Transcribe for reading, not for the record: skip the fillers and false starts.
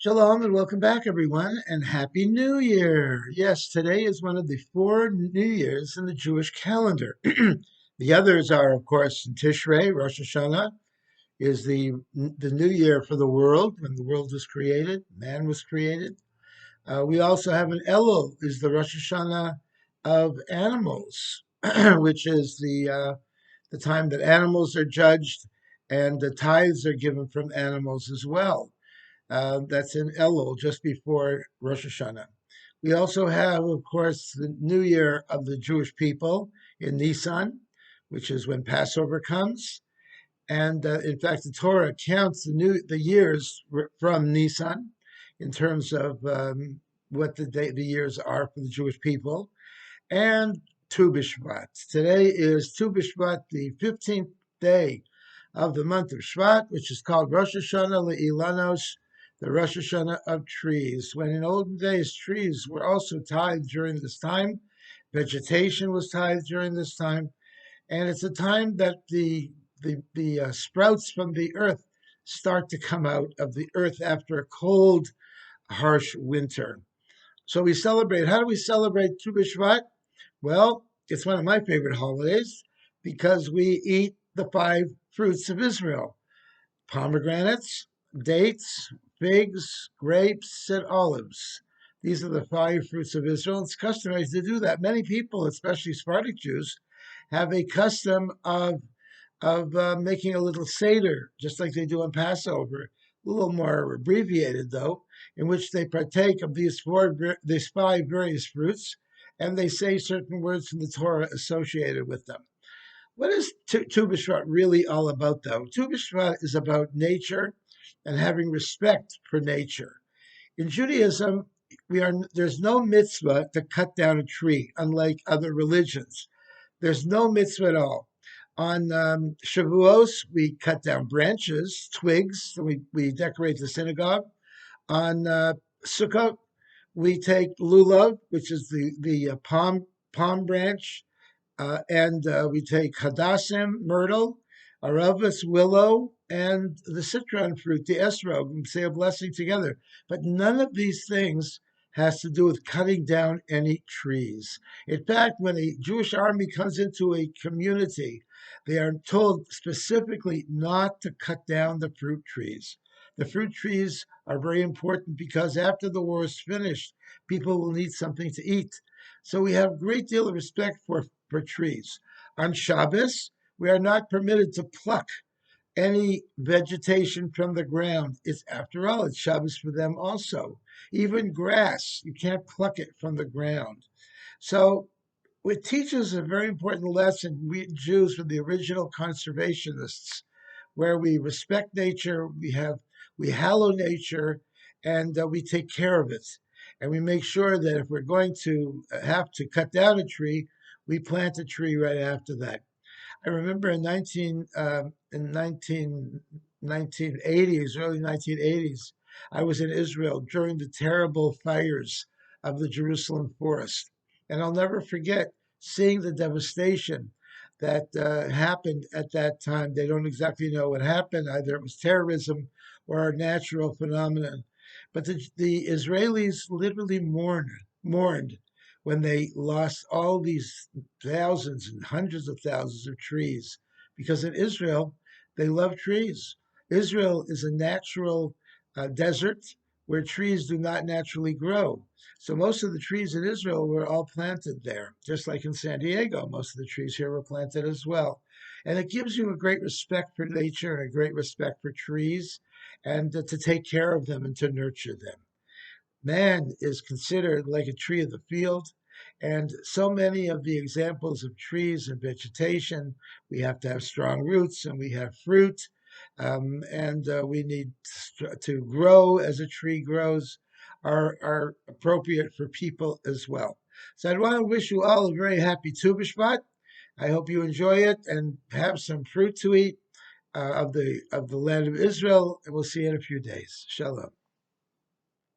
Shalom and welcome back, everyone, and Happy New Year. Yes, today is one of the four New Years in the Jewish calendar. The others are, of course, in Tishrei. Rosh Hashanah is the new year for the world, when the world was created, man was created. We also have an Elul, is the Rosh Hashanah of animals, which is the time that animals are judged and the tithes are given from animals as well. That's in Elul, just before Rosh Hashanah. We also have, of course, the New Year of the Jewish people in Nisan, which is when Passover comes. And in fact, the Torah counts the years from Nisan in terms of what the years are for the Jewish people. And Tu Bshvat. Today is Tu Bshvat, the 15th day of the month of Shvat, which is called Rosh Hashanah Le'ilanos, the Rosh Hashanah of trees. When in olden days trees were also tithed during this time, vegetation was tithed during this time, and it's a time that the sprouts from the earth start to come out of the earth after a cold, harsh winter. So we celebrate. How do we celebrate Tu B'Shvat? Well, it's one of my favorite holidays because we eat the five fruits of Israel: pomegranates, dates, figs, grapes, and olives. These are the five fruits of Israel. It's customary to do that. Many people, especially Sephardic Jews, have a custom of making a little seder, just like they do on Passover, a little more abbreviated though, in which they partake of these five various fruits, and they say certain words from the Torah associated with them. What is Tu B'Shvat really all about, though? Tu B'Shvat is about nature and having respect for nature. In Judaism, there's no mitzvah to cut down a tree, unlike other religions. There's no mitzvah at all. On Shavuos, we cut down branches, twigs, and we decorate the synagogue. On Sukkot, we take lulav, which is the palm branch, and we take hadassim, myrtle, aravus, willow, and the citron fruit, the esrog, and say a blessing together. But none of these things has to do with cutting down any trees. In fact, when a Jewish army comes into a community, they are told specifically not to cut down the fruit trees. The fruit trees are very important because after the war is finished, people will need something to eat. So we have a great deal of respect for trees. On Shabbos, we are not permitted to pluck any vegetation from the ground. It's, after all, it's Shabbos for them also. Even grass, you can't pluck it from the ground. So it teaches a very important lesson. We Jews were the original conservationists, where we respect nature, we hallow nature, and we take care of it. And we make sure that if we're going to have to cut down a tree, we plant a tree right after that. I remember in 1980s, early 1980s, I was in Israel during the terrible fires of the Jerusalem forest. And I'll never forget seeing the devastation that happened at that time. They don't exactly know what happened. Either it was terrorism or a natural phenomenon. But the Israelis literally mourned when they lost all these thousands and hundreds of thousands of trees. Because in Israel, they love trees. Israel is a natural desert where trees do not naturally grow. So most of the trees in Israel were all planted there, just like in San Diego. Most of the trees here were planted as well. And it gives you a great respect for nature and a great respect for trees and to take care of them and to nurture them. Man is considered like a tree of the field. And so many of the examples of trees and vegetation, we have to have strong roots and we have fruit, and we need to grow as a tree grows, are appropriate for people as well. So I'd want to wish you all a very happy Tu B'Shvat. I hope you enjoy it and have some fruit to eat of the land of Israel. And we'll see you in a few days. Shalom.